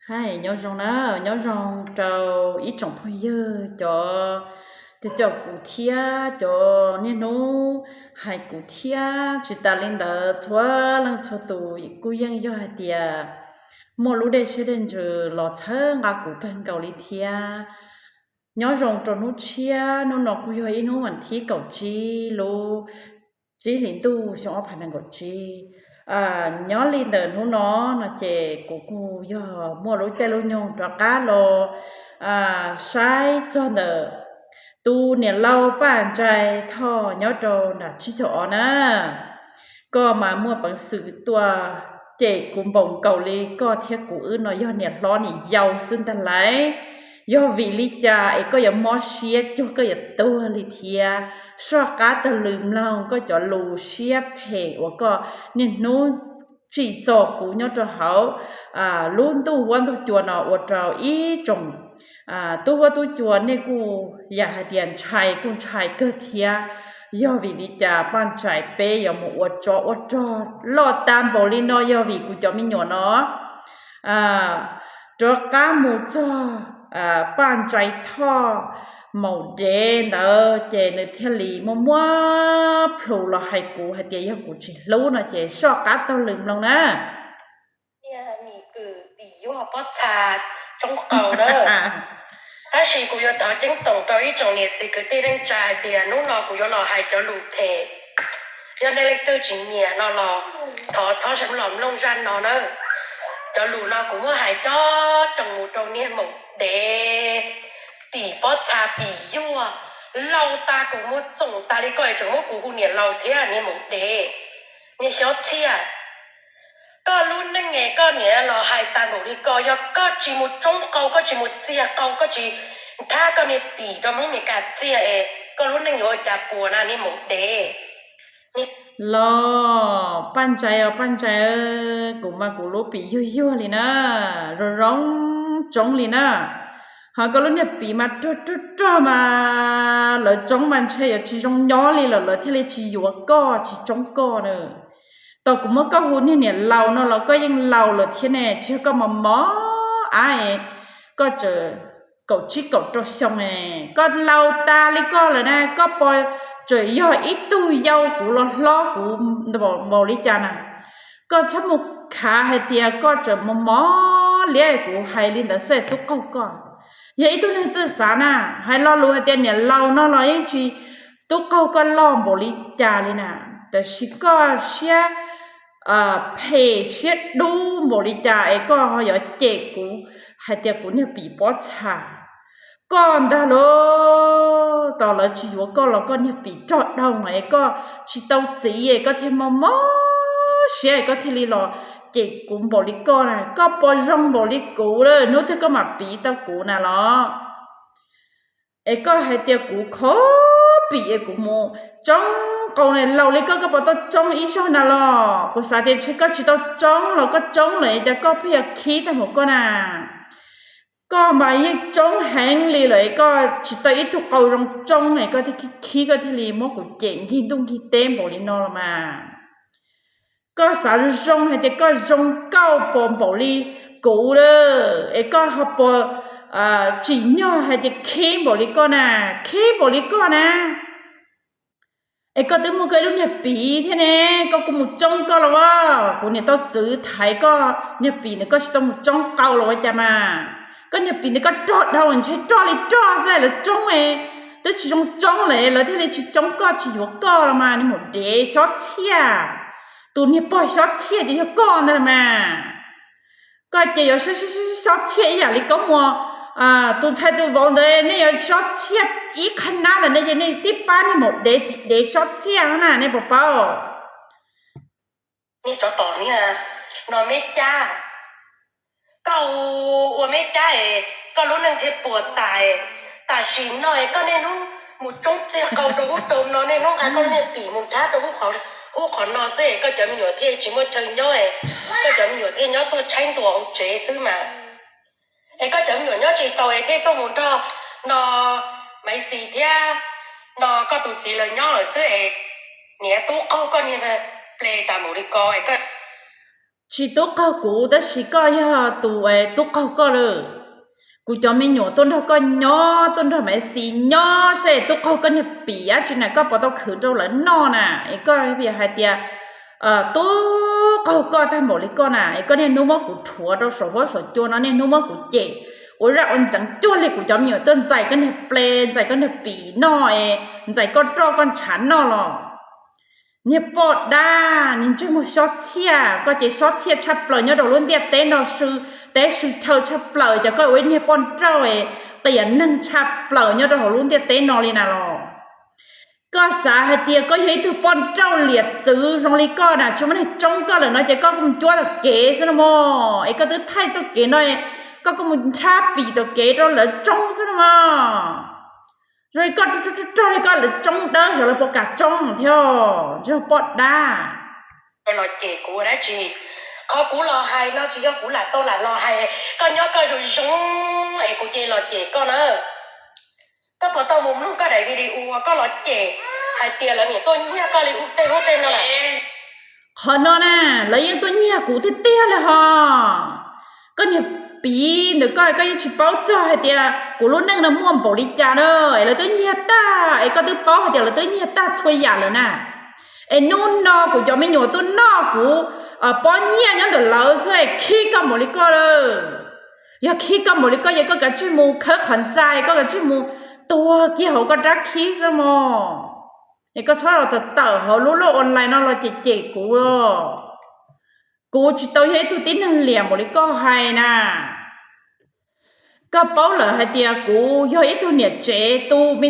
Hai, nhớ rằng đó, nhớ rằng trâu ít trồng phơi dơ cho cụ thia cho nên nó hai cụ thia chỉ ta lên đó xóa lăng xóa tụ cụ yang do hai tia mua lúa để sẽ đến giờ lọ chớ ngã cụ cần cầu lý thia nhớ rằng trâu nó chia nó nọ cụ hay nó hoàn thi cầu chi lô chỉ liên tu xong phản năng cầu chi nhớ lên đời nó là chè cụ do mua lúa tê lúa nhông cho cá lô sai cho nợ tu nè lâu bàn trai thò nhớ trâu là chi thọ nèก็มามั่วปังสื่อตัวเจกุมบงเกาหลีก็เทียกูอื่นเนาะย่อเนี่ยร้อนนี่ยาวซึ่งแต่ไหลย่อวิลิจาไอ้ก็อย่ามอเชียจุก็อย่าตัวลิเทียชอกาตะลืมลองก็จะลูเชียเพว่าก็เนี่ยนู้chỉ cho cụ nhớ cho hảo luôn tu quan tu chùa nào ở trào ý trồng tu qua tu chùa nên cụ nhà tiền chạy cụ chạy cơ thia do vì đi trả ban chạy pe giờ một ở cho lo tam bảo li nó do vì cụ cho mình nhỏ nó cho cá một cho ban chạy thọ màu đen đó chè nơi thiên lý mua phù là hai cụ hai tiền cụ chỉ lâu nó chè so cá tao lửng lòng nèเนี่ยมีคือปีอยู่หอปชาจงเก่าเด้อถ้าสิกูอยู่ต่อจึงตรงต่ออีจงเนี่ยสิคือที่เร่งใจเตียนู้นรอกูอยู่รอให้เจ้าลูกเพยังได้เล็กตัวจริงเนี่ยรอถอดฉันหลอมลงจันเนาะเด้อเจ้าลูกรอกูเมื่อให้เจ้าจงหมู่ตรงเนี่ยหมดเดปีปอชาปีอยู่เราตากูหมดส่งตาลิก้อยจงหมดกูเนี่ยเราเที่ยเนี่ยหมดเดเนี่ยชอบเที่ยก็รุ่นนั่นไงก็เนี่ยเราให้ตาหนูนี่ก็จีมุดจงเกาก็จีมุดเจียเกาก็จีถ้าก็เนี่ยปีก็มึงมีการเจียก็รุ่นนั่นอยู่จับปัวนะนี่หมดเดนี่รอปั้นใจกูมากูรู้ปียั่วๆเลยนะร้องจงเลยนะหาก็รู้เนี่ยปีมาจ้อมาแล้วจงมันใช่ชีจงย้อเลยแล้วที่เลยชีอยู่ก็ชีจงก็เนอะต่อกูเมื่อก็หุ่นเนี่ยเราเนาะเราก็ยังเราเลยที่เนี่ยเชื่อก็มาหมอก็เจอเก่าชิเก่าตัวชงก็เราตาเลยก็เลยนะก็ปล่อยเจอย่ออีตู้เยากูล้อกูบอกลิจานะก็ชะมุกขาให้เตียก็เจอมาหมอเลี้ยกูให้ลินแต่เสร็จทุกเขาก่อนอย่าอีตู้เนี่ยเจอสานะให้เรารู้ให้เตียเนี่ยเราเนาะเรายังชีทุกเขาก็ล้อมบอกลิจาเลยนะแต่ชิก็เชียเพเชียดูบริจาก็เขาอยากเจกูให้เตียกูเนี่ยปีปอชาก่อนดาโลต่อแล้วชีวก็เราก็เนี่ยปีจอดดาวก็ชีเต้าจีก็เทมมอเชียก็เทลีรอเจกูบริก็นะก็ปอจงบริกูเลยนู้นเธอก็มาปีเต้ากูนะล้อก็ให้เตียกูขอปีกูโมจงcòn này lâu lấy có bảo tao trông ý cho nào lo của xã tiền chơi có chỉ tao trông rồi có trông lại cho có bây giờ khí tao một con có mà như trông hàng lì lại có chỉ tao ít thuộc cầu rong trông này có thì khí có thì lì mốt của chuyện khi tung khi tem bỏ đi nó mà có xã rong hay thì có rong cao bồn bỏ đi cũ đó có học bỏ chỉ nhau hay thì khí bỏ đi con khí bỏ đi conก็ตึ้งมือเคยรู้เนี่ยปีเท่านี้ก็กูมุจ้องก็แล้วว่ากูเนี่ยต้องซื้อไทยก็เนี่ยปีเนี่ยก็ต้องมุจ้องเก่าแล้วว่าจะมาก็เนี่ยปีเนี่ยก็จอดเราใช้จอดเลยจอดใช่แล้วจ้องแต่ชีจ้องเลยแล้วที่เลยชีจ้องก็ชีอยู่ก็แล้วมานี่หมดเดย์ช็อตเชี่ยตัวเนี่ยปล่อยช็อตเชี่ยจะก็นั่นมาก็จะ有ช็อตเชี่ยอย่างนี้ก็มัวตัวชายตัววงเลยเนี่ยช็อตเชี่ยอีขนาดนั้นเนี่ยที่ป้านี่หมดเดช็อตเชี่ยนะเนี่ยเปล่านี่ต่อเนี่ยนอนไม่จ้าก็我ไม่จ้าก็รู้นึงเทปวดตายตาชินหน่อยก็เนี่ยนู้หมูจงเจียเกาตัวเติมนอนเนี่ยน้องก็เนี่ยปีมุนท้าตัวผู้ขอนอนเซ่ก็จะมีหนวดเที่ยชิมว่าเชิงย่อยก็จะมีหนวดเที่ยย่อตัวใช้ตัวเจ๊ซื้อมาก็จะมีหนวดย่อจีตัวที่ตัวมุนท้านอไม่สีเที่ยนอก็ตัวจีเลยย่อซื้อเนี่ยตู้เขาก็เนี่ยเปลตาหมูดิกอก็ chỉ tốt cao cũ đó chỉ có ya tụ ấy tốt cao có rồi cú cho mình nhỏ tôn thọ con nhỏ tôn thọ mẹ xì nhỏ sẽ tốt cao con nhập bì á chuyện này có bỏ tao khử đâu lớn no nè ấy coi bây giờ hai tia tốt cao có tham bảo lý con nè ấy có nên nuôi mốc cú chúa đâu sổ hoa sổ chua nó nên nuôi mốc cú chè ủa ra ông chẳng chua liền cú cho mình nhỏ tôn dạy con nhập plei dạy con nhập bì no ấy dạy con cho con chán no lo nhẹ bỏ đa nhìn chung một short chia có chỉ short chia chắp lời nhớ đầu luôn tiệt tế nó sư tế sư thâu chắp lời cho coi ấy nhẹ bỏ trâu ấy tiền nâng chắp lời nhớ đầu luôn tiệt tế nó liền nào lo có xã hay tiệt có thấy từ bỏ trâu liệt chữ trong lý co nè chúng mình trông có là nó chỉ có cùng chúa là kế sao mà ấy có thứ thay cho kế nói có cùng chắp bị cho kế đó là trông sao mà rồi con rồi con là trong đó rồi là bỏ cả trong theo cho bỏ đa cái loại trẻ của đó chị khó cũ lo hay nó chỉ do cũ là tôi là lo hay con nhớ coi rồi giống ấy của chị loại trẻ con nữa có bỏ tao muốn lúc có đại video có loại trẻ hay tiền là người tôi nhớ coi là tên nó là họ nó nè lấy những tôi nhớ cũ thì tiền là họ con nhập bí nữa coi cái chỉ bảo cho hay tiệt của lúc nâng nó mua bảo lý cha đó ấy là tôi nhớ ta ấy có tôi bảo hay tiệt là tôi nhớ ta chơi giả rồi nè ấy nôn nó của cho mình nhỏ tôi nó của bao nhiêu nhá được lâu rồi khi cầm bảo lý co rồi giờ khi cầm bảo lý co giờ có cái chữ mù khớp hẳn dài có cái chữ mù tua kia họ có rắc khí sao mà ấy có sao là tờ họ lúc online nó là chị của rồi cô chỉ tôi thấy tôi tin hơn liền một cái câu hay nè các bảo là hai tia cô do ít tôi nhiệt chế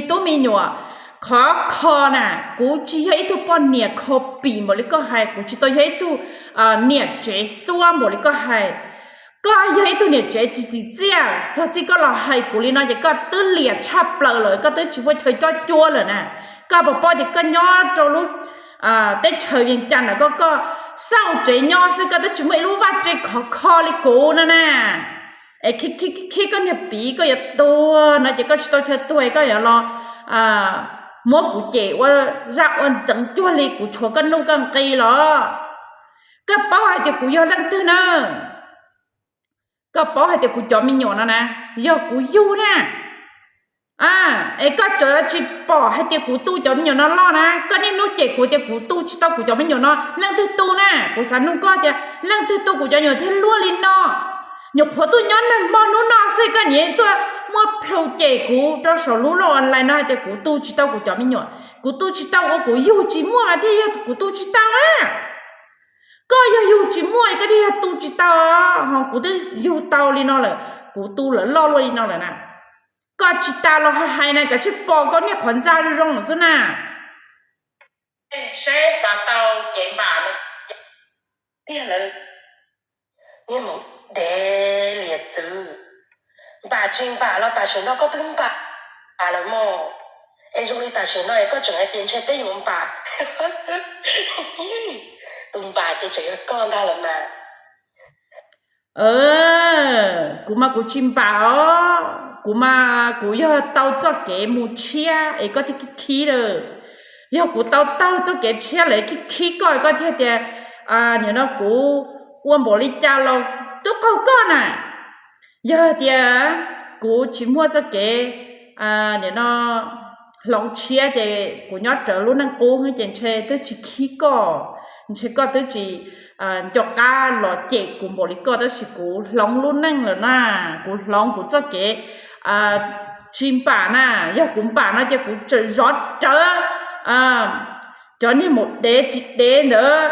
tôi nhỏ khó nè cô chỉ thấy tôi bọn nhiệt copy một cái câu hay cô chỉ tôi thấy tôi nhiệt chế xóa một cái câu hay có thấy tôi nhiệt chế chỉ cho chỉ có là hay cô li nói chỉ có tư liệt chắp lời rồi có tới chỉ phải chơi cho chua rồi nè các bảo thì có nhỏ trong lúc tới trời viên chăn là có sao chế nho sẽ có tới chúng mày lúc vắt chế khó li cố nữa nè khi con nhập bí có giờ tua nó chỉ có tôi chơi tuổi có giờ lo mốt của chị qua ra ôn chẳng chua li của chúa con nông con cây lo các bảo hai chị của do lăng tư nè các bảo hai chị của chó mình nhỏ nè do của du nè ấy có chỗ chỉ bỏ hai tiệc của tu cho mình nó lo nè có nên nuôi trẻ của tiệc của tu chỉ tao của cho mình nó lần thứ tu nè của sáng nung con chứ lần thứ tu của cho nhiều thêm luôn lên nó nhục của tôi nhón là mò nó xây cái gì tôi mua phâu trẻ của cho số lú lo online nó hai tiệc của tu chỉ tao của cho mình nhỏ của tu chỉ tao của yêu chỉ mua thì của tu chỉ tao có yêu chỉ mua cái thì tu chỉ tao họ của tôi yêu tao lên nó là của tu là lo lên nó là nè có chỉ ta lo hay này cái chỉ bỏ con này khoản ra đi rong nữa nè sẽ sao tao chạy bà nó tiếc là nhưng mà để liệt chữ bà chuyên bà lo bà chuyên nó có tính bà là mò em trong đi bà chuyên nó có chuẩn tiền chơi tới dùng bà tung bà thì chỉ con ta là mà cú mà cú chim bảo cú mà cú yo tao cho cái mu chia ấy có thì khí rồi yo cú tao cho cái chia lại khí coi có thể thì nhớ nó cú uống bò li cha lo tôi câu con yo thì cú chỉ mua cho cái nhớ nó lòng chia thì cú nhớ trở luôn năng cố hơi chèn chè tôi chỉ khí có tôi chỉ cho cá lọ chè cùng bò li co đó chỉ cú lòng luôn năng rồi nè cú lòng cú cho cái chim bà nè giờ cũng bà nó cho cũng trời rót trở cho nên một đế chỉ đế nữa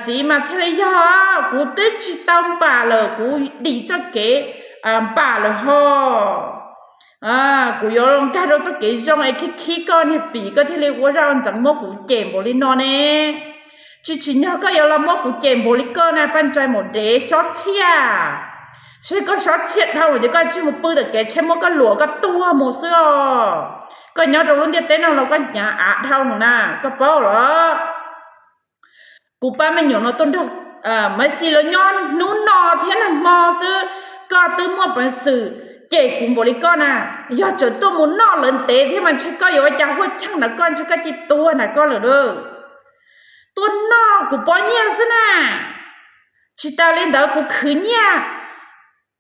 chỉ mà thế này do cũng tới chỉ tao bà là cũng đi cho cái bà là ho cũng có lòng cái đó cho cái trong ấy khi con thì bị có thể là qua ra chẳng mua cũng chèm bò lên nó nè chỉ nhớ có yêu là mua cũng chèm bò lên con này ban trái một đế sót chia所以個小切頭或者個只冇背得嘅，全冇個羅個多冇事哦。個nhỏ到luôn啲tên nó個nhà ạt頭nè，個包咯。cụ ba mình nhỏ nó tôn được mấy xí lo nhon nú nọ thế là mò sự có từ mua bản sự chạy cùng bố đi con giờ chờ tôi muốn nọ lớn tế thế mà chưa có yêu cháu hốt chẳng là con chưa có chỉ tua là con rồi đâu tôi nọ của bao nhiêu thế nè chỉ ta lên đó cũng khứ nha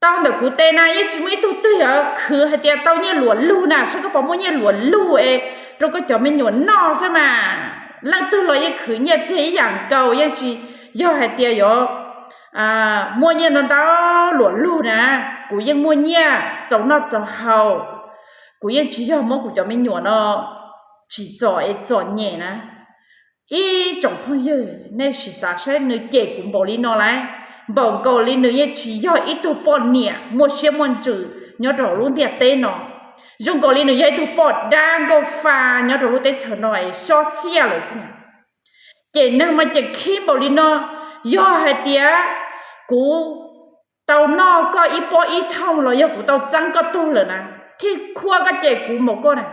tao được cũng tên này chỉ mấy tu tư ở khứ hay tiệt tao như luồn lu nè sao có bảo mua như luồn lu ấy rồi có cho mình nhuận no sao mà lăng tư lo như khứ nha chỉ dạng cầu như chỉ do hay tiệt yo mua như nó tao luồn lu nè cũngยังmua nha giống nó giống hậu cũngยังchỉ cho mua cũng cho mình nhuận nó chỉ giỏi nhẹ nè ý trong phong yêu nên chỉ sao sẽ nữ kể cũng bảo lý nó lại bảo cầu lý nữ chỉ do ít tu bọn nhẹ một xe môn chữ nhớ rõ luôn tiệt tên nó dùng cầu lý nữ tu bọn đang cầu pha nhớ rõ luôn tên chờ nói xót chia rồi xin kể năng mà chỉ khi bảo lý nó do hai tía cú tàu nó có ít bỏ ít thông rồi do cú tàu trắng có tu rồi nè khi khoa cái chế cú một con này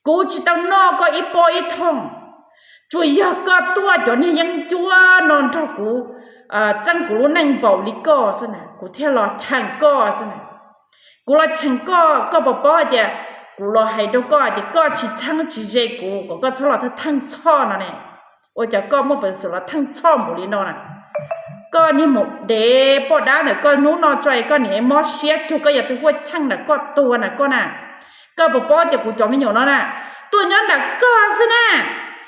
cú chỉ tàu nó có ít bỏ ít thông chủ yếu có tua cho nênยังจัวนอนทอกูจังกูรู้นั่งเบาลิก็ซะน่ะกูเที่ยวรอฉันก็ซะน่ะกูรอฉันก็บ่ๆเดี๋ยวกูรอให้ดูก็เดี๋ยวก็สิฉังสิเจกูก็ชะลอทั้งช่อน่ะเนี่ยโอจะก็บ่เป็นสุละทั้งช่อหมู่ลินอน่ะก็นี่หมดเดปอดาเนี่ยก็หนูนอจ่อยก็นี่มอเสียทุกก็อย่าตัวช่างน่ะก็ตัวน่ะก็น่ะก็บ่ๆเดี๋ยวกูจอไม่อยู่เนาะน่ะตัวย้อนน่ะก็ซะน่ะ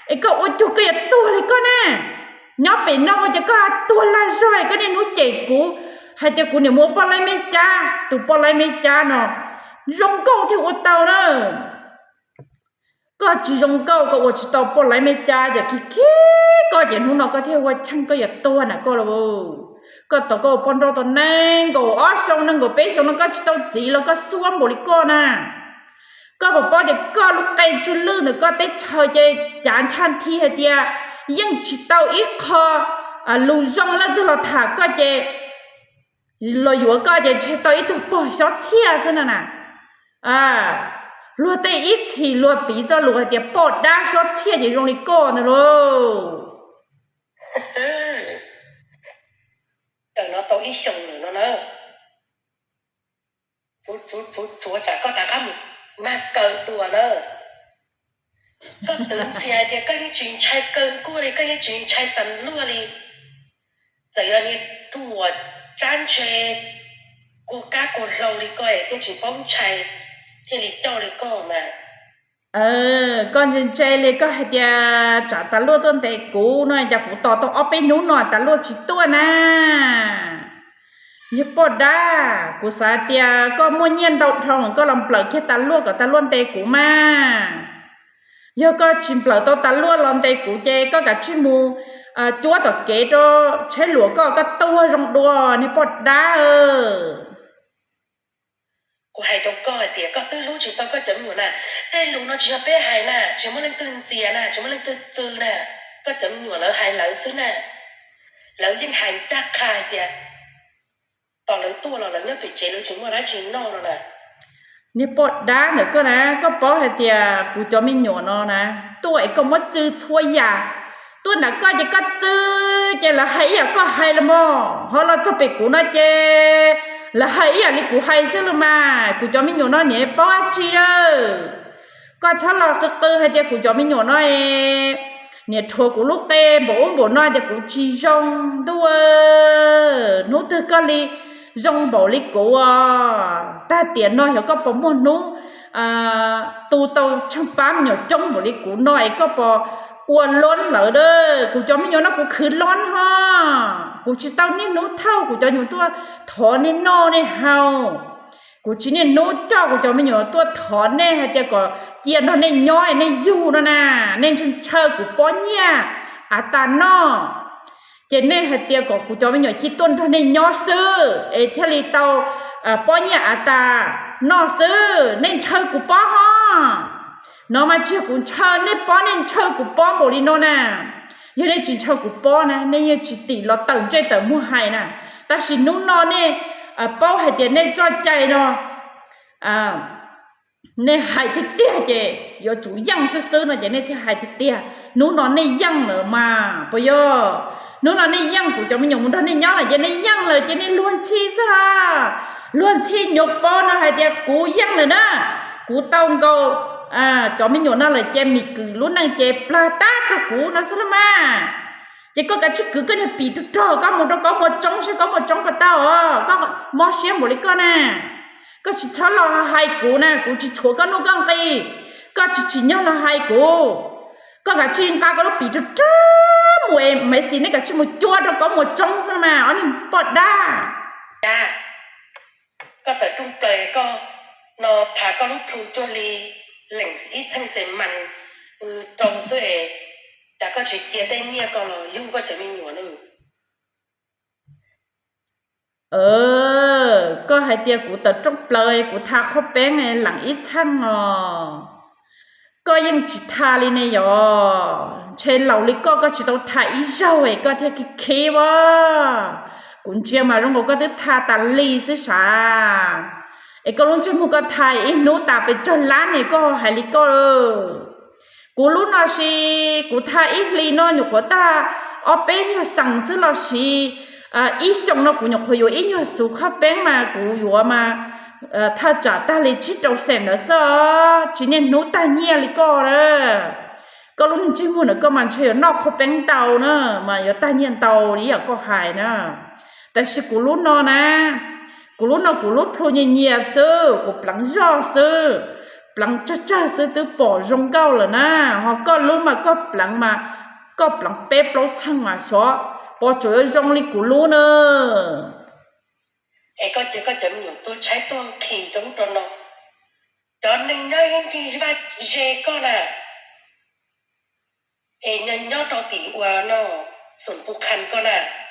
ไอ้ก็โอ้จุกก็อย่าตัวเลยก็น่ะnhớ bị nóจะก็ตัวละซอยก็เนี่ยหนูเจกูให้เจกูเนี่ยมัวปอไลไม่จ้าตูปอไลไม่จ้าเนาะรองเก้าที่อดเตาเนาะก็จีรองเก้าก็อดเตาปอไลไม่จ้าอย่าขี้ก็อย่างนู้นเนาะก็เที่ยวว่าช่างก็อย่าตัวน่ะก็ละก็ตัวก็ปอนรอตัวนั่งก็อ้อส่งนั่งก็เป๊ะส่งนั่งก็เตาจีแล้วก็สวมบริก็น่ะก็บอกว่าเด็กก็ลูกไก่จุลื่นก็ได้เชยใจจานทันทีให้เดียยังจิตเตาอีกคอลูจงแล้วตัวเราถาก็จะเราอยู่ก็จะใช้เตาอีตัวปอชอเชี่ยใช่ไหมน่ะรัวเตอีฉีรัวปีจะรัวเดียปอดได้ชอเชี่ยจะลงในก้อนนะลูกแต่เราเตาอีส่งเนาะเนอะฟูจะก็ตาข้ามมากเกินตัวเนอะก็ตื่นเสียเดียวก็ยังจีนใช้เกินกู้เลยก็ยังจีนใช้ตำรวจเลยแต่ยังเนี่ยตัวจานเชกูกล้ากูเราเลยก็ยังจีนป้องใช้ที่ลิโต้เลยก็มาก่อนจะใจเลยก็ให้เดียจากตำรวจต้นแต่กูหน่อยจากกูต่อเอาไปนู้นหน่อยตำรวจชิดตัวนะยี่ปอดากูสาเตียก็มั่วเงียนดาวทองก็ลำเปล่าแค่ตำรวจกับตำรวจแต่กูมาyo có chim bờ tao tạt lúa lon tây củ chè có cả chim mù chúa tao kế cho chế lúa có tua rong đua này bọt đáกูให้ตรงก็เดี๋ยวก็ตื้อรู้จุดตอนก็จำอยู่น่ะแต่ลุงnó chỉ bé hàiน่ะchỉ mới lênตื่นเสียน่ะchỉ mới lênตื่นจือน่ะก็จำอยู่แล้วหายเหลาซื้อน่ะแล้วยังหายจักคายเดี๋ยวตอนเหลาตัวเราแล้วเนี่ยไปเจรู้จุดว่าได้ชิ้นนอกแล้วน่ะนี่ปอดด้าเนี่ยก็นะก็ปอให้เตียกูจะไม่หยวนเนาะนะตัวไอ้ก็มัดจื้อช่วยยาตัวน่ะก็จะก็จื้อเจละให้อ่ะก็ให้ละมั้งเพราะเราจะไปกูนะเจละให้อ่ะลิกูให้ซื้อละมากูจะไม่หยวนเนาะเนี่ยปอจีเด้อก็ฉันเราก็เตอให้เตียกูจะไม่หยวนเนาะเนี่ยทัวกูลูกเต้บ่น้อยเดี๋ยวกูจีจงด้วยนู้ตัวก็เลยdòng bảo lý cổ ta tiền nói hiểu có bỏ mua nú tu tàu trong bám nhỏ trong bảo lý cổ nói có bỏ uốn lón lỡ đó cụ cho mấy nhỏ nó cụ khứ lón ha cụ chỉ tao nên nấu thau cụ cho nhiều tua thỏ nên no nên hao cụ chỉ nên nấu cho cụ cho mấy nhỏ tua thỏ nên hay có tiền nó nên nhoi nên du nó nè nên chân chơi cụ bỏ nha ta no cho nên hạt tiêu của cụ cho mấy nhỏ chi tuân thôi nên nhỏ sư theo lý tàu bỏ nhà ta nó sư nên chơi cụ bỏ ha nó mà chưa cụ chơi nên bỏ nên chơi cụ bỏ bộ đi nó nè như nên chỉ chơi cụ bỏ nè nên chỉ tỷ lo tầng chơi tầng mua hài nè ta chỉ nút nó nên bỏ hạt tiền nên cho chạy nó nên hại thịt tia chứ do chủ yang sư nó vậy nên thì hại thịt tia nút nó nên yang nữa mà bây giờ nút nó nên yang của cho mình dùng nó nên nhớ là vậy nên yang là cho nên luôn chi ra luôn chi nhục bao nó hại tia cú yang rồi nè cú tông câu cho mình dùng nó là che mì cừ luôn đang che plata cho cú nó sao mà chỉ có cái chiếc cứ cái này bị trò có một trong cái tao có mò xem một lý con nè có chỉ cho là hai cú nè cú chỉ chúa con nó con cái có chỉ nhau là hai cú có cái chuyện có nó bị trò mùi mấy xí này cái chuyện một chua đó có một trong sao mà anh bọt đa có tại trung tề có nó thả có lúc thu cho li lệnh ít thanh sẽ mạnh trong sự đã có chuyện chia tay nhia có là dung có trở mình nữa có hai tia của tờ trong lời của tha khó bé này lặng ít chăng có nhưng chỉ tha lên này trên lầu lý có chỉ tao tha ít rau ấy có theo cái kia mà cũng chưa mà trong có thứ tha ta ly chứ sao ấy có luôn trong một cái tha ít nấu ta bị cho lá này có hai lý có cú lúc nào xí cú tha ít ly nó nhục của ta ở bên như sẵn chứ là xí ít xong nó cũng nhục hồi ít như số khắp bên mà cú yếu mà tha trả ta lấy chít đầu sen nữa sao chỉ nên nấu ta nhẹ lý có đó có lúc mình chơi mua nữa có mà chơi nó khắp bên tàu nữa mà yếu ta nhẹ tàu lý ở có hại nữa tại vì cú lúc nó nè cú lúc phô nhẹ nhẹ sư cú plắng gió sư plắng cha sư từ bỏ rong cao rồi nè họ có lúc mà có plắng bếp lâu chăng mà số bỏ chỗ rong li cú lúc nữa ấy có chấm nhiều tôi trái tôi khi giống cho nó cho nên nhớ những gì mà dễ có là ấy nhớ cho tỷ qua nó sủng phụ khăn có là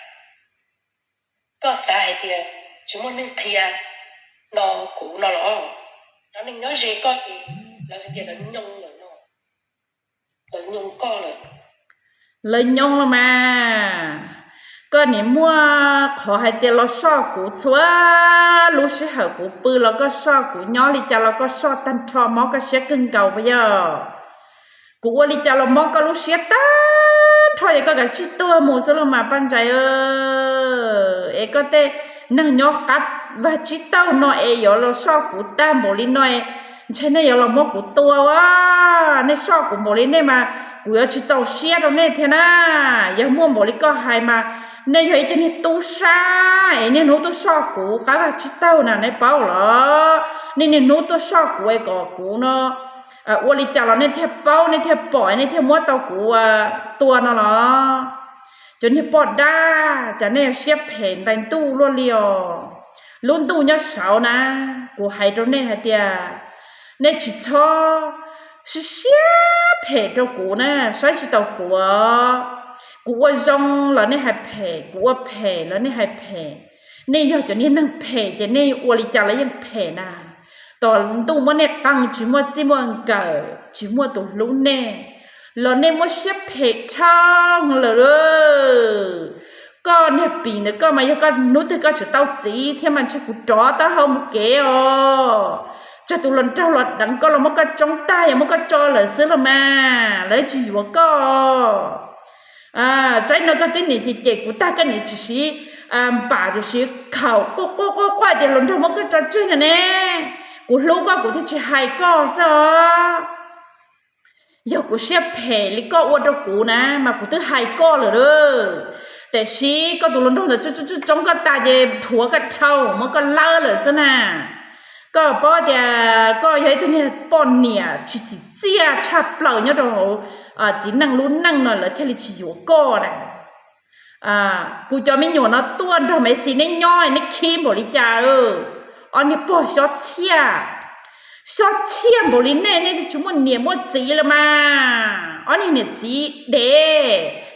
có sai thì chúng mình nên thiệt nó cũ nó lỏ nó nên nhớ dễ có thì là cái là nhung rồi nó là nhung co rồi lời nhung rồi mà có niệm mua khó hay tiền lo so của chúa lúc sẽ hở của bự lo có so của nhỏ li cha lo có so tan cho máu có sẽ cưng cầu bây giờ của li cha lo máu có lúc sẽ tan thôi có cái chi tua mù số lo mà ban trái ấy có thể năng nhỏ cắt và chi tao nói ấy giờ lo so của ta bổ li nói cho nên giờ lo máu của tua quá nên so của bổ li này mà của chỉ tàu xe đâu này thế na giờ mua bổ li có hai mà nên thấy trên này tu sa nên nấu tu so cũ cái bà chỉ tao nè này bảo là nên nấu tu so cũ ấy có cũ nó ủa li chả là nên theo bao nên theo bỏ nên theo mua tao cũ tua nó là cho nên bỏ đa cho nên xếp hẹn đánh tu luôn luôn tu nhá sáu nè của hai đứa này hai tia nên chỉ cho xếp hẹn cho cũ nè sai chỉ tao cũ của rong là nên hạt phê của phê là nên hạt phê nên giờ cho nên năng phê cho nên uali cha làยังphê naตอนตู้มันเนี่ยกังจิมัวจิมัวเก่าจิมัวตัวลุ้นแน่แล้วเนี่ยมัวเชฟเพจช่างเลยก็เนี่ยปีเนี่ยก็มาก็นู้นก็จะเต้าจีที่มันจะกูจ่อตาเฮามุเก๋อ๋อจะตุลันเจ้าหลอดดังก็เรามันก็จ้องตาอย่างมันก็จ่อเลยซื้อละมาเลยจีว่าก็trái nó cái này thì chị của ta cái này chỉ xí bà chỉ xí khẩu qua để lần đầu một cái trò chơi này nè của lúc qua của thì chỉ hai con sao giờ của xếp hè lý có ô đâu của nè mà của thứ hai con rồi đóแต่xí có tụi lần đầu rồi trong cái ta về thua cái trâu mà có lơ rồi sao nèก็ป้อเดียก็เฮ้ยตัวเนี่ยป้อนเนี่ยชิเจียชับเปล่าเนี่ยเราจีนั่งลุ้นนั่งนอนแล้วเทลิชิอยู่ก็นะกูจะไม่อยู่นะตัวทำไมสิเนี่ยย่อยเนี่ยขี้บริจาอันนี้ป้อช็อตเชี่ยบริเนี่ยที่ชุ่มเนี่ยมั่วจีละมาอันนี้เนี่ยจีเด้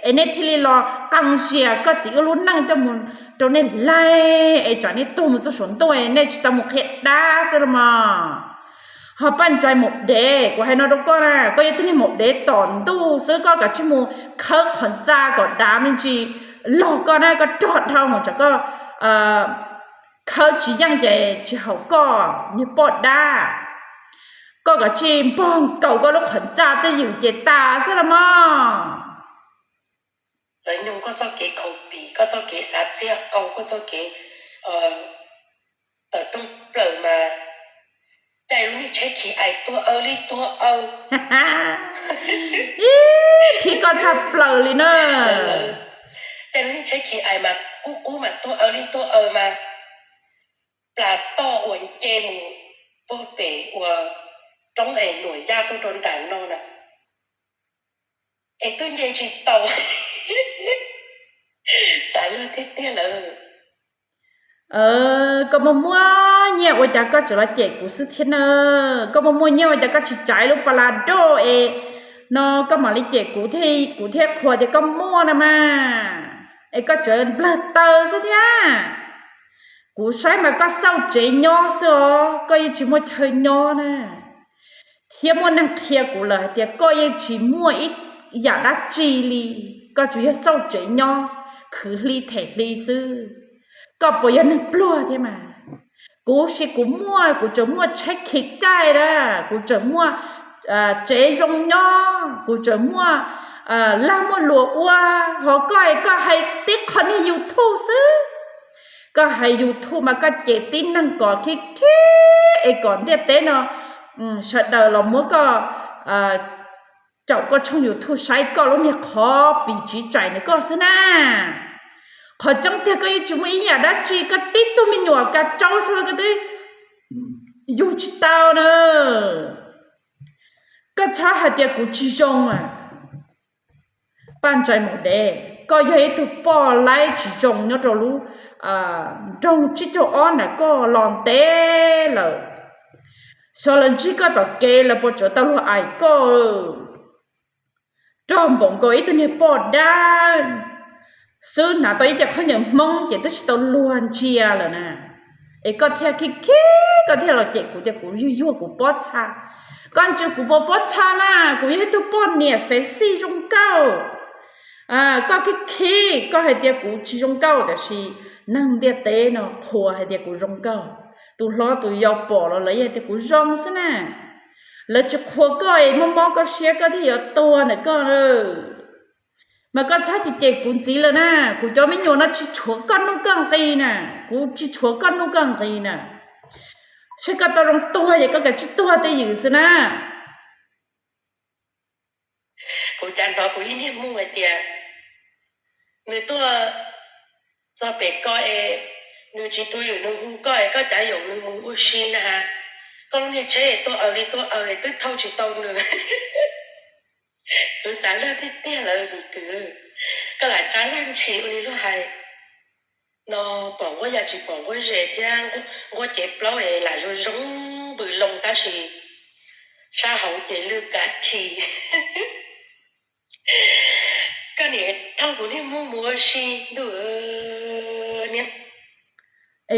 ไอ้เนี่ยที่เราตั้งเสียก็จีก็ลุ้นนั่งจมูกตรงนี้ไล่ไอ้จอนนี่ตัวมันจะสนตัวเนี่ยจะต้องเข็ดได้สิละมาhọปั้นใจหมดเด็กว่าให้น้องก็นะก็ยังที่นี่หมดเด็กตอนตู้ซื้อก็กับชิมูเขาขนจ้าก็ดามันจีหลอกก็ได้ก็จอดเท่าหมดจากก็เขาchỉยังใจchỉเขาก็นี่ปอดได้ก็กับชิมป้องเก่าก็ลูกขนจ้าจะอยู่เจตาสิละมาแล้วยงก็จะเก๋เขาปีก็จะเก๋สาเจียเอาก็จะเก๋ต้องเปล่ามาแต่รู้นี่ใช้ขี้ไอตัวลิตัวขี้ก็ชอบเปล่าเลยเนอะ แต่นี่ใช้ขี้ไอมากูมาตัวลิตัวมาปลาต้ออวนเจมบ่เป๋ว่าต้องหน่วยยาตัวโดนด่านนอนน่ะตุ้นเยจิโตสายเลือดเตี้ยๆเลยก็บ่มัวเนี่ยว่าจะก็จะละเจกูซื้อเทนก็บ่มัวเนี่ยว่าจะก็สิจ่ายลูกปลาโดเนาะก็มาลิเจกูเทขวดก็มัวนะมาก็เจอเบลเตอร์ซะเนี่ยกูใช้มาก็เศร้าใจย่อซะก็ยังจิมัวเธอย่อนะเทียมัวนั่งเคลียกูเลยแต่ก็ยังจิมัวอีกอยากได้จีลีก็จะยังเศร้าใจย่อคือลีแถลีซื้อก็บ่ยังนึกปลัวที่มากูสิกูมั่วกูจะมั่วใช้คิดได้ละกูจะมั่วเจยงย่อกูจะมั่วลามัวหลัวว่าหอก้อยก็ให้ติ๊กคนนี้ YouTube ซื้อก็ให้ YouTube มาก็เจติ้นนั่งก่อคิก่อนเตี้ยเต้เนาะชัดเดาเรามั่วก็เจ้าก็ช่อง YouTube ใช้ก็แล้วเนี่ยขอปีจีใจเนี่ยก็ซะนะขอจังเตี้ยก็ยังจะไม่อยากได้จีก็ติดตัวมีหนวดก็เจ้าซะก็ได้อยู่ชิตาวเนอะก็ช้าหาเดียกูจีจงปั้นใจหมดเด้ก็ยังให้ถูกป้อไล่จีจงเนี่ยเรารู้จงชิโจอ้อนน่ะก็ลองเต้เลยสลันจีก็ต่อเกแล้วพอจะตะลุไอก็จอมบ่งก็อีตัวนี้ปอดได้ซื้อหน้าตัวอีจะเขาอย่างมองจะต้องตัวล้วนเชียแล้วนะก็เที่ยคิก็เที่ยเราเจ็บกูจะกูยั่วกูปอดชาก่อนจะกูปอดชามากูยังให้ตัวปอดเนี่ยเสียสี่จงเก้าก็คิก็ให้เดียกูชีจงเก้าแต่สินั่งเดียเต้เนาะขัวให้เดียกูจงเก้าตัวล้อตัวยาวปอแล้วเลยให้เดียกูจงซะนะแล้วจะขัวก็มอก็เชียก็ที่ยาวตัวเนี่ยก็mà có sao thì chị cũng chỉ là na, cũng cho mấy nhiều nó chỉ chúa con nó càng tì nè, cũng chỉ chúa con nó càng tì nè, sẽ có tao rong tua vậy có cái chỉ tua tì gì xí na, cũng chẳng đó cũng như mua vậy tiệt, người tua do bé coi người chỉ tôiอยู่người mua coi có trả dụng người mua u xin nè, con như chế tôi ở đây tôi thâu chỉ tao nữa. รู้สารเลือดที่เตี้ยเลยนี่คือก็หลายจ้าล่างชีวันนี้ก็ให้นอบอกว่าอยากจะบอกว่าเจ็บยังว่าเจ็บแล้วหลายร้องบือลงตาชีชาเขาเจ็บลืมกัดทีก็เนี่ยทั้งคนที่มัวชีดูเนี่ย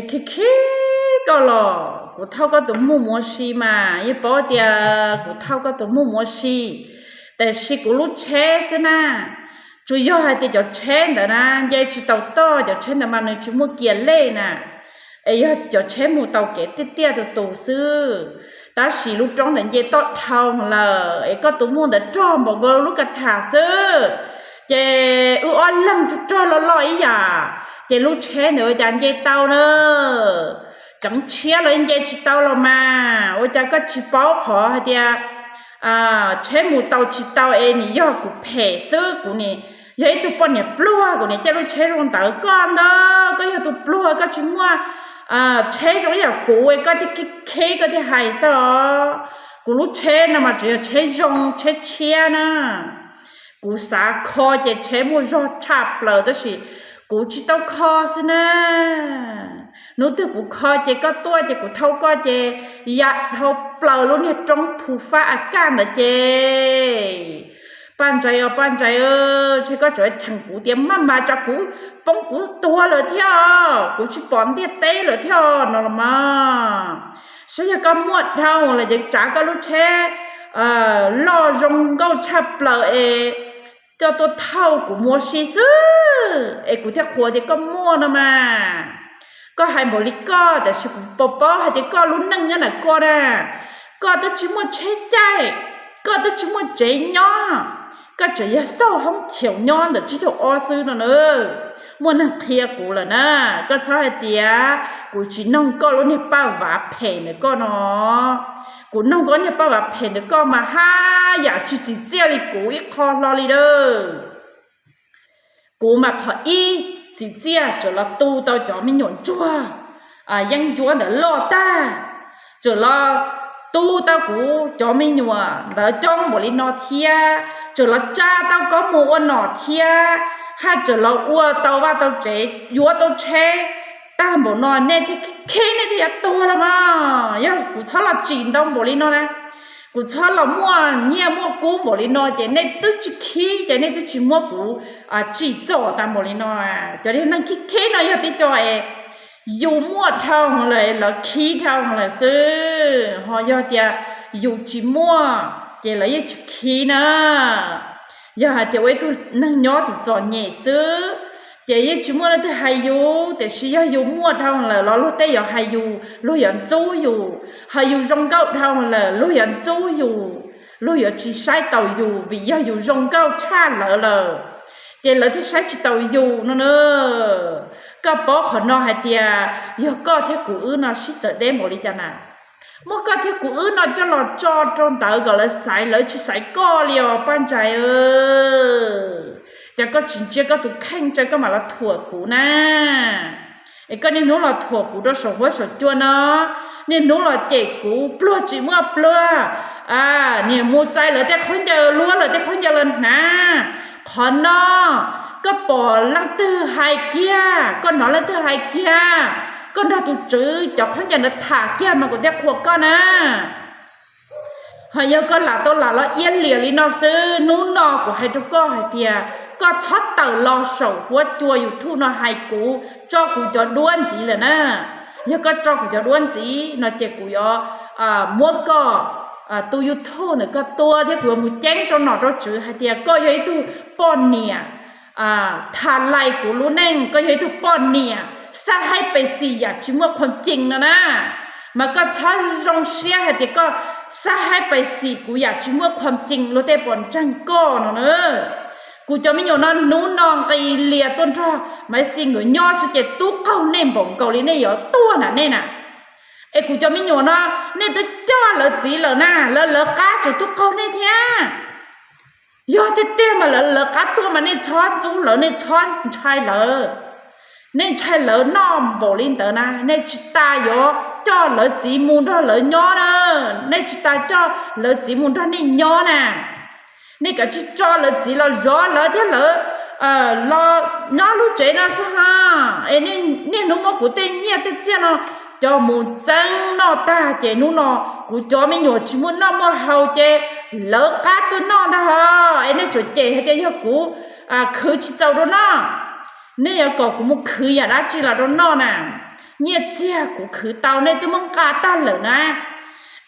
คิก็หรอกูเท่าก็ตัวมัวชีมายี่ปอเดียกูเท่าก็ตัวมัวชีแต่สิกูรู้เชสนะจุยอให้ติจะเชนแต่นะยายจิตเต่าจะเชนแต่มันจิมัวเกียเล่นะยายจะเชนหมูเต่าเก๋เตี้ยๆตัวซื้อตาสิรู้จ้องแต่ยายต้นเท่าเลยก็ตัวมัวแต่จ้องบอกก็รู้กระถาซื้อเจอ้อนลังจุดจ้อลอยๆอย่าเจรู้เชนเดี๋ยวยายเต่าเนอะจังเชียเลยยายจิตเต่าเรามาว่าจะก็จิเป้าขอให้เดียใช้หมูเตาจิเตานี่ย่อกูแผ่ซื้อกูนี่ยัยตัวปนเนี่ยปลัวกูเนี่ยจะรู้ใช้ลงเตาก่อนเด้อก็ยัยตัวปลัวก็ชิมัวใช้ตรงอย่างกูก็ที่เคก็ที่หายซะกูรู้ใช้นะมาจะใช้ยงใช้เชียนะกูสาคอจะใช้หมูรอดชับเลยแต่สิกูจิเตาคอสินะนู้ตัวกูคอเจก็ตัวเจกูเท่าก็เจยัดเท่าเปล่าแล้วเนี่ยจงผู้ฟ้าอาการนะเจปั้นใจใช่ก็จะทางกูเตรียมมาจากกูป้องกูตัวเลยเที่ยวกูชิปอนเตี้ยเต้เลยเที่ยวนอร์มาใช่ก็หมดเท่าเลยจะจ๋าก็รู้แช่ล่อรงเก้าชับเปล่าเจ้าตัวเท่ากูมัวชีซื้อกูเที่ยวขวดเด็กก็มัวนะมาก็ให้บริก็แต่สิปอให้เด็กก็ลุ้นนั่งเนี่ยนะก็ได้ก็ต้องชิมัวใช้ใจก็ต้องชิมัวใจย่อก็จะยัดเศร้าห้องเฉียวย้อนแต่ชิโตอ้อซื้อน่ะเนอะมัวนั่งเคลียกูล่ะนะก็ใช่เตียกูชิน้องก็รู้เนี่ยป้าว่าเพ่เนี่ยก็เนาะกูน้องก็เนี่ยป้าว่าเพ่เนี่ยก็มาหาอยากชิจิเจียลิกูอีกคอรอลีเด้อกู cú mà khó y chỉ chia cho là tu tao cho mình nhổn chua dân chúa để lo ta cho là tu tao cú cho mình nhổn để trong bộ lý nó thia cho là cha tao có một nó thia hay cho là ua tao và tao chế vua tao chế ta bộ nó nên thì khi này thì to là mà ya cú cho là chín tao bộ lý nó nè cú cho là mua cú bộ lý nó chế nên tức chỉ khi chế nên tức chỉ mua cú chỉ cho tao bộ lý nó cho nên năng khi nó ya tí cho dù mua thong lại là khi thong là sư họ do tia dù chỉ mua chế lấy chỉ khi nè ya tia vậy tôi năng nhớ chỉ chọn nhẹ sư chế chỉ mua là tôi hay dù để chỉ dù mua thong là nó lúc đấy giờ hay dù lúc giờ chú dù hay dù rong cao thong là lúc giờ chú dù lúc giờ chỉ sai tàu dù vì giờ dù rong cao cha là chế lấy thì sai chỉ tàu dù nó nữaก็ปอขอนอให้เตียยก็เทกูอื้อเนาะสิเจอได้หมดเลยจ้ะน่ะมก็เทกูอื้อเนาะจะหลอดจอตรงตาก็เลยใส่เลยสิใส่ก็เลียวปั้นใจจะก็จริงๆก็ถูกแข่งใจก็มาละถั่วกูนะไอ้ก็นี่หนูหลอดถั่วกูด้วยสหัวสจัวเนาะนี่หนูหลอดเจกูปลัวจิเมื่อปลัวเนี่ยมูใจเลยแต่คนจะรู้เลยแต่คนจะเลยนะขอนอก็ปอลังตื้อไฮเกียก็นอลังตื้อไฮเกียก็นอตุจื้อจอกขันจะนถาเกียมาก็เด็กขวบก็นะหายก็หลาตัวหลาละเอียนเหลียลินอซื้อนู้นนอกูให้ทุกก็ให้เตียก็ช็อตเต่ารอโฉหัวจัวอยู่ทุ่นอไฮกูจอกูจะด้วนจีเลยนะยก็จอกูจะด้วนจีนอเจกูยมัวก็ตัวยุทุ่นก็ตัวที่กูมูแจ้งจนนอรจื้อให้เตียก็ยัยตู้ป้อนเนี่ยทานไล่กูรู้แน่งก็ยัยทุกป้อนเนี่ยสร้างให้ไปสิอยากชิมว่าคนจริงนะมันก็ช้ารงเสียให้แต่ก็สร้างให้ไปสิกูอยากชิมว่าความจริงรู้แต่ปนจังก้อนเนอะกูจะไม่อยู่นั่นนู้นนองกีเลียต้นท่อไม่สิ่งหนูย่อสเจ็ดตู้เก่าเน่มบ่งเกาหลีเนี่ยตัวน่ะเนี่ยน่ะไอ้กูจะไม่อยู่นะเนี่ยตัวจ้าเหลือจีเหลือหน้าเหลือก้าจุดตู้เก่าเนี่ยเทียยอดเต้มาเหลือกัดตัวมันเนี่ยช้อนจูเหลือเนี่ยช้อนใช่เหลือเนี่ยใช่เหลือน้อมโบลินเตอร์นะเนี่ยจิตาโยจ่อเหลือจีมุนท่อเหลือย่อนะเนี่ยจิตาจ่อเหลือจีมุนท่อเนี่ยย่อนะเนี่ยก็จิจ่อเหลือจีเราย่อเหลือเท่าเหลือเราย่อรู้ใจนะสิฮะไอ้เนี่ยนุ่มกูเต้เนี่ยเต้เจ้าเนาะcho muốn chân nó ta chế nóกูcho mình nhổ chỉ muốn nó mà hậu chế lỡ cá tôi nó đó hả ấy nên chỗ chế hay chế choกูkhứ chỉ giàu đó nó nên giờ cóกูmuốn khứ ya đã chỉ là đó nó nè nhiệt chiaกูkhứ tàu nên tôi muốn cá ta lỡ nè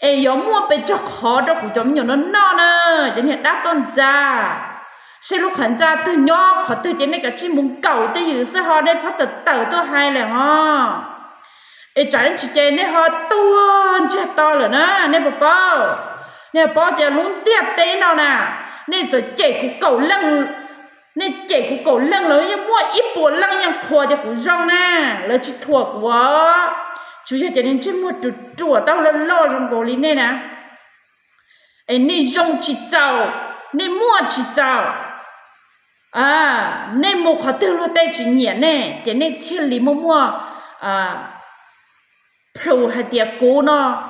ấy giờ muaไปcho khó đóกูcho mình nhổ nó nè cho nên đã tôn ra sẽ lúc hắn ra tôi nhỏ khó tôi chế nên cái chỉ muốn cầu tôi giữ sẽ họ nên cho tự tôi hay là haไอ้ใจchỉ chơi nên họ tuôn chết to rồi nè nên bao giờ luôn tiếc té nào nè nên giờ chạy của cầu lăng nên chạy của cầu lăng rồi nhưng mua ít bộ lăng nhưng khua cho của rong nè là chỉ thuộc quá chú cho nên chỉ mua chùa tao là lo trong bộ lý này nè ấy nên rong chỉ giàu nên mua chỉ giàu nên một họ tiêu lo tay chỉ nhẹ nè cho nên thiên lý mua plu hạt tiệt cú nó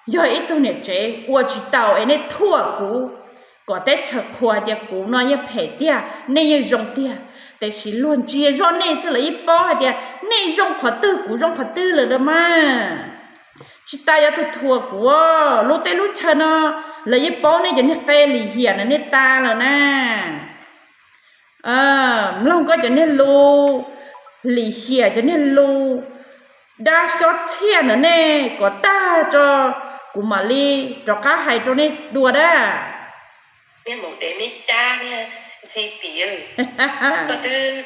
giờ ít tu nè chế qua chỉ tàu ấy nên thua cú có tết thật khoa tiệt cú nó như phải tiệt nên như rong tiệtแต่สิล้วนเจียร้อนเนี่ยสิเลยป้อให้เดียเนี่ยรองขอตื้อกูรองขอตื้อเลยละมาชิตายาทุทัวกูรู้แต่รู้เธอเนาะเลยป้อเนี่ยจะเนี่ยเกลีเหียนเนี่ยตาแล้วนะเราก็จะเนี่ยรู้หลีเหียจะเนี่ยรู้đã xót xe nữa nè có ta cho cụ mà li cho cá hay cho nè đùa đó nè một để mấy cha nè gì tỉ ơi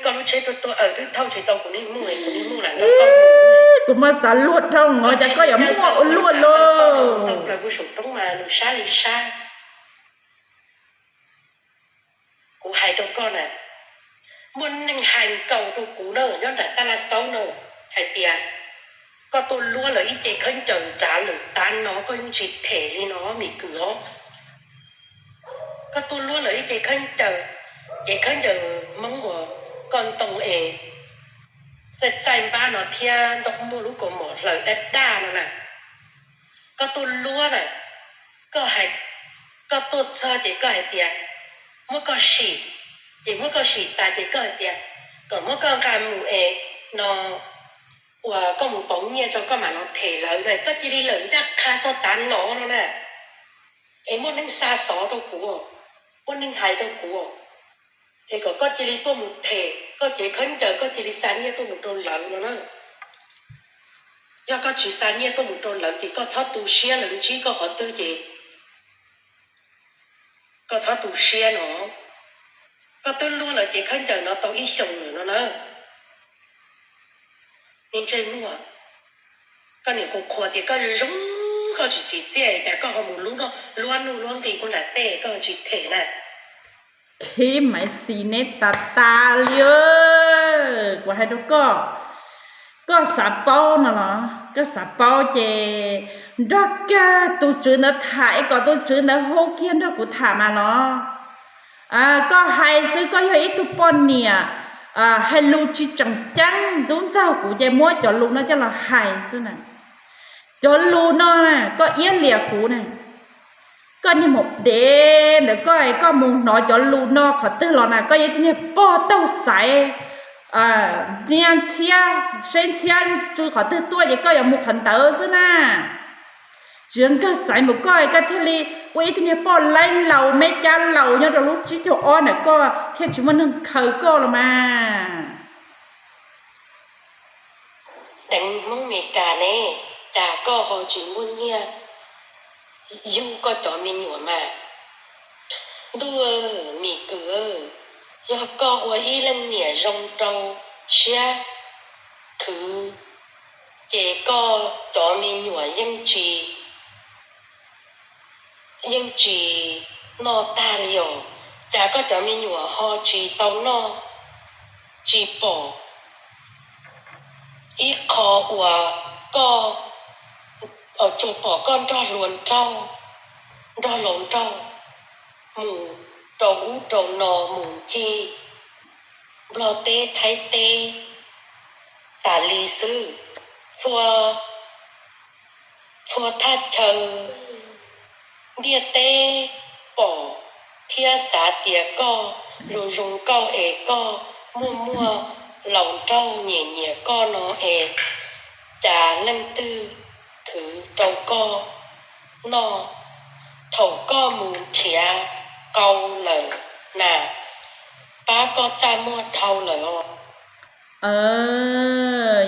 có lúc chơi tôi ở tôi thâu chỉ tàu của nè mua là nó cụ mà xả luột không ngồi chắc có giống mua luôn luôn tàu là vui sụp tông mà lù xa cụ hay cho con à muốn nâng hành cầu tôi cú nở nhớ là ta là xấu nở hay tiền có tôi luôn là ít chế khấn chờ trả lời tan nó có những chuyện thể thì nó mì cửa có tôi luôn là ít chế khấn chờ mong của ก่อนตรงเอจะใจบ้านเนาะเที่ยดอกมูลูกหมอเหลือด้านั่นน่ะก็ตุนล้วนน่ะก็ให้ก็ตุดซอจิก็ให้เตียมันก็ฉีดจิมันก็ฉีดตาจิก็ให้เตียก็มันก็การหมู่เอเนาะว่าก็หมู่ป๋องเนี่ยจนก็มาเนาะเทแล้วเลยก็จิได้เหลือจักคาจะตันเนาะนั่นแหละเอมันนึงซาสอตัวกูมันนึงหายตัวกูเอก็จิได้ตัวหมู่เทก็จิขึ้นเจอก็จิได้ซาเนี่ยตัวหมู่โดนเหลือเนาะ要个去3年都冇到人哋個出到些人知個好多嘢個出到些咯個都攞嚟嘅肯就攞到一上了啦你真攞個你個看嘅個容個就直接嘅個冇攞咯亂嘅個嚟帶個就睇啦ขี้ไม่สีเนตตาเลยกว่าให้ดูก็สาเป้าน่ะเหรอก็สาเป้าเจดอกกะตูจือนะถ่ายก็ตูจือนะโฮเกียนดอกกูถามมาเนาะก็ให้ซื้อก็อย่าอีตุปอนเนี่ยให้ลูกจิจังจุ้งเจ้ากูจะมั่วจอลูกนะจะละให้ซื่อน่ะจอลูกเนาะก็เอี้ยเหลียกูน่ะก็นี่หมดเด้แล้วก็มุงเนาะจอลูกเนาะขอตื้อหรอน่ะก็ยังที่เนี่ยป้อเต้าใส年前生前就好得多一个也没看到是呢整个ใส่หมดก็ก็ที่ลีว่าอีที่เนี่ยป้อไล่เหล่าแม่จ้าเหล่าเนี่ยเรารู้จิตจะอ้อนน่ะก็เที่ยจิมันนึงเคยก็ละมาดังมึงมีกาเนี่ยจ่าก็พอจิมุนเนี่ยยุ่งก็จอมีหนัวมาดูมีเกือยอก็ว่าอีเล่นเนี่ยรงโตเชียคือเจก็จอมีหนัวยังจีนอตาเลียวจ่าก็จอมีหนัวฮอจีตองนอจีปออีคออัวก็จูปอก็รอลวนเจ้ารอหลงเจ้าหมู่ตรงนอหมู่จีบลอเตไทเตตาลีซื้อชัวทัดเชอเดียเตปอเทียสาเตียก็รุงเก้าเอก็มั่วเหล่าเจ้าเหนี่ยก็นอเอจาเล่นตื้อคือเจ้าก็นอถงก็มูเทียเกาเลยน่ะป้าก็จะหมดเท่าเลย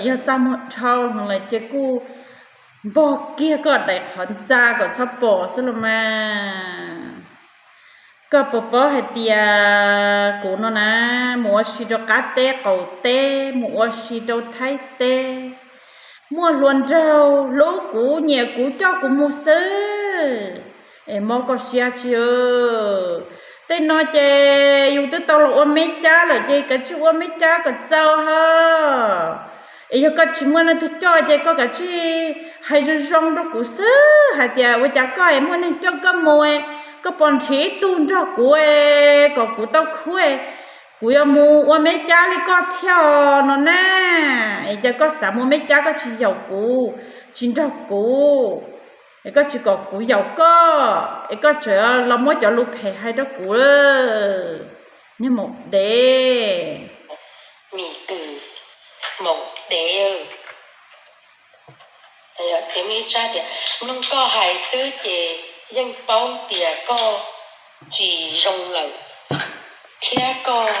อย่าจะหมดเท่าของเลยเจ้ากูบอกเกี้ยก็ได้ขอนจ้าก็ชอบปอซะละมาก็ปอให้เตียกูเนาะนะหมัวชิโดกาเตเกาเตหมัวชิโดไทเตมัวล้วนเจ้าลูกกูเนี่ยกูเจ้ากูมูซื้อมอก็เสียเชียวแต่น้อยเจอยู่ตัวตลอดไม่จ้าเลยเจก็ชื่อว่าไม่จ้าก็เจ้าฮะก็ชิมวันที่จ้าเจก็ชื่อให้ร้องรักกูซื้อให้เดียวว่าจะก็มันนั่งจ้าก็มวยก็ปนชีตุนรักกูก็กูต้องคุยกูยามูว่าไม่จ้าเลยก็เที่ยวนั่นน่ะจะก็สามูไม่จ้าก็ชิยากูชินรักกูก็chỉ có cú giàu có chờ là mỗi chỗ lúc hè hay đó cú nên một đề mì cừ một đề thì mi cha thì nông có hài sư thì dân bao thì có chỉ rong lẩu kia có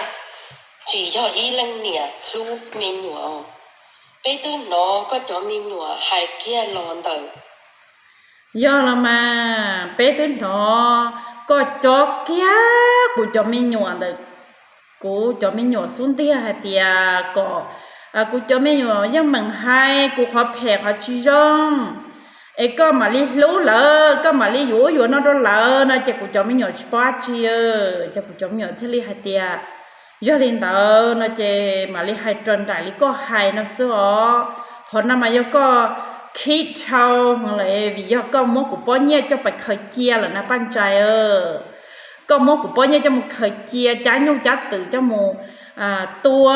chỉ cho ý lăng nè lúc mi nhủa bây tư nó có chỗ mi nhủa hài kia lon đầu do là mà bé tuổi nó có chó kia của cho mình nhọ được của cho mình nhọ xuống tia hay tia có của cho mình nhọ nhưng mà hai của họ phè họ chi rong ấy có mà đi lú lợ có mà đi dũa nó đó lợ nó chỉ của cho mình nhọ sport chi cho của cho mình nhọ thế li hay tia do lên tờ nó chỉ mà đi hai trần đại lý có hai nó xưa họ nằm mà cóคิดเท่าเลยวิยก็มกกูป้อนเนี่ยจะไปเคยเจียแล้วนะปั้นใจ ก็หมอกูป้อเนี่ยจะมึงเคยเจียจ้ายงจัดตื่นจะมึงตัว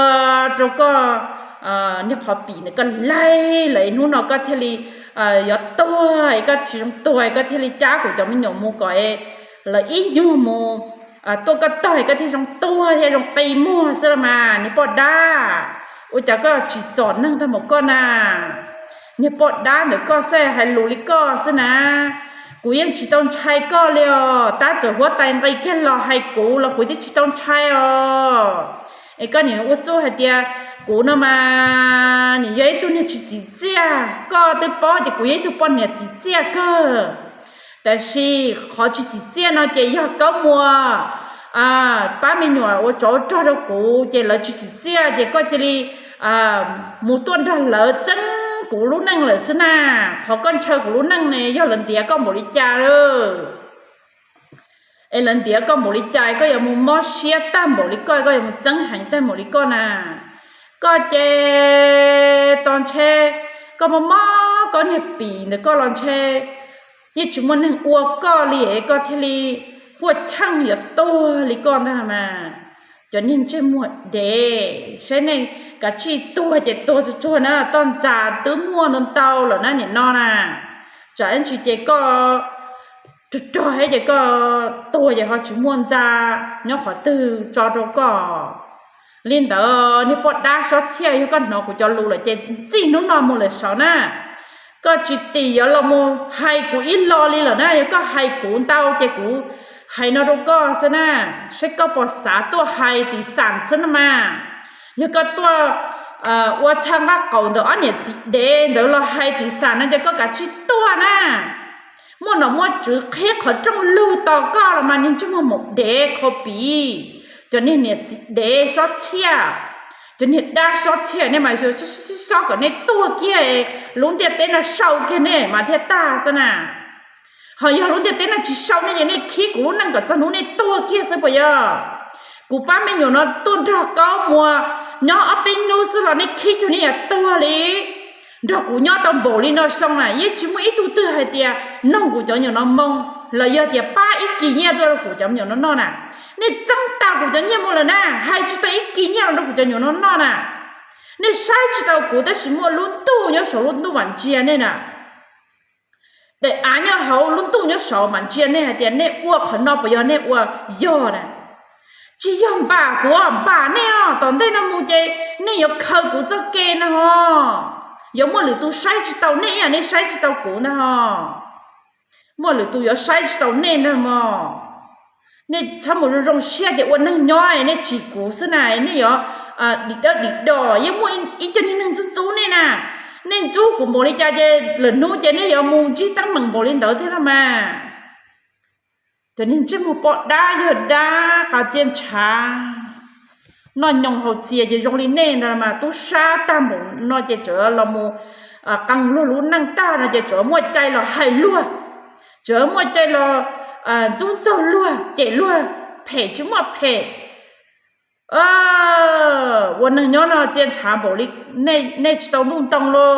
แล้วก็เนี่ยขอปีเนี่ยก็ไล่เลยนู่นเนาะก็เทลียอดตัวก็ชิงตัวก็เทลีจ้ากูจะไม่หยงมูก่อยเลยอียูมูตัวก็ต่อยก็ที่ตรงตัวที่ตรงตีมั่วซะมาเนี่ยปอดด้าอุจจะก็ฉีดจอดนั่งทั้งหมดก็น่ะเนี่ยปอดด้าเดี๋ยวก็แซ่ให้รู้ลิก็ซะนะกูยังฉีดต้องใช้ก็เลยตาจะหัวใจไปแค่รอให้กูแล้วกูจะฉีดต้องใช้ไอ้ก็เนี่ยว่า做ให้เดียกูน่ะมาเนี่ยยัยตัวเนี่ยฉีดเจียก็ตัวปอดกูยัยตัวปอดเนี่ยฉีดเจียก็但是好去几件呢？这要搞么把美女我找到股，这了去几件，这个这里木墩它了真股路能了是呐，เขาก็เชิญ股路能呢，要人哋ก็บริจาคไอ้人哋ก็บริจาคก็ยังมุมอเชียตั้มบริก็ยังมุจังหันตั้มบริก็น่ะก็เจตอนเชก็มอก็เนี่ยปีเนี่ยก็ลอนเชยี่จุมันหนึ่งอัวก็เลยก็ทะเลหัวช่างอย่าตัวลิก่อนท่านมาจนนี่ใช่หมดเดใช่ในกะชีตัวเจ็ดตัวจะชวนนะตอนจ่าตื้อมัวตอนเตาเหรอนะเนี่ยนอนน่ะจ่าอันชีเจก็จ่อให้เจก็ตัวอย่าเขาชิมวนจ่าเนาะขอตื้อจอดก็ลินเดอนี่ปอดได้ช็อตเชียอยู่ก็นอนกูจะรู้เลยเจจีนุ่นนอนหมดเลยสาวน่ะก็จิตติยเราโมให้กูอินรอเลยเหรอนะแล้วก็ให้กูเต้าเจกูให้นรกก็ซะนะใช้ก็ปอดสาตัวให้ตีสามซะนะมาแล้วก็ตัวว่าช่างก็เก่าเดี๋ยวอันเนี่ยจิเดเดี๋ยวเราให้ตีสามนั่นจะก็กะชิตัวนะมั่วหนอมั่วจื้อแค่ขอจ้องลู่ต่อก็ละมันยังจะมาหมกเดคอปีจนนี่เนี่ยจิเดชอตเชียจนเห็นได้ชอตเชียเนี่ยหมายถึงชอตกับในตัวเกี้ยลุงเดียเต้นน่ะเศร้าแค่เนี่ยมาเทียตาซะน่ะเฮ้ยลุงเดียเต้นน่ะจีเศร้าเนี่ยอย่างนี้ขี้กูนั่งกับจะนู้นในตัวเกี้ยซะปะยะกูป้าไม่อยู่เนาะต้นดอกก้าวมัวเนาะเอาไปนู้นซะหรอในขี้ตัวนี้ตัวเลยดอกกูเนาะตอนโบลีเนาะส่งน่ะยี่จิมอีตัวตื้อให้เดียน้องกูจะอยู่เนาะมองแล้วยอดเดียป้าอีกี่เนี่ยตัวกูจะอยู่เนาะน่ะนี่จังตากูจะเนี่ยหมดแล้วนะให้จุดอีกี่เนี่ยเรากูจะอยู่เนาะน่ะนี่ใช้จุดเอากูแต่สิมัวลุ้นตู้เนี่ยสลุ้นตู้วันเจียเนี่ยน่ะแต่อันเนี่ยเขาลุ้นตู้เนี่ยสวันเจียเนี่ยเดียเนี่ยอ้วกขนอปยอเนี่ยอ้วกย่อน่ะจียอมบ้ากูบ้าเนี่ยตอนได้น้ำมูเจเนี่ยยกเขากูจะเกณฑ์นะฮะ有么里都晒知道那样，你晒知道过呢哈？么里都要晒知道那呢么？你差不多种些的我能鸟，你几股是哪？你要你到，因为一天你能做做呢呐？你做过么里家的人路家你要么只当门么里头听了嘛？就你这么报答就答，搞检查。nó nhong hồ chia je jong li ne na ma tu sha ta mo no je chở lo mo căng lu lu năng ta na je chở mo chai lo hai lua chở mo chai lo chung cho lua je lua phe chu mo phe wo na nyo na jian cha bo li ne ne chi dong dong lo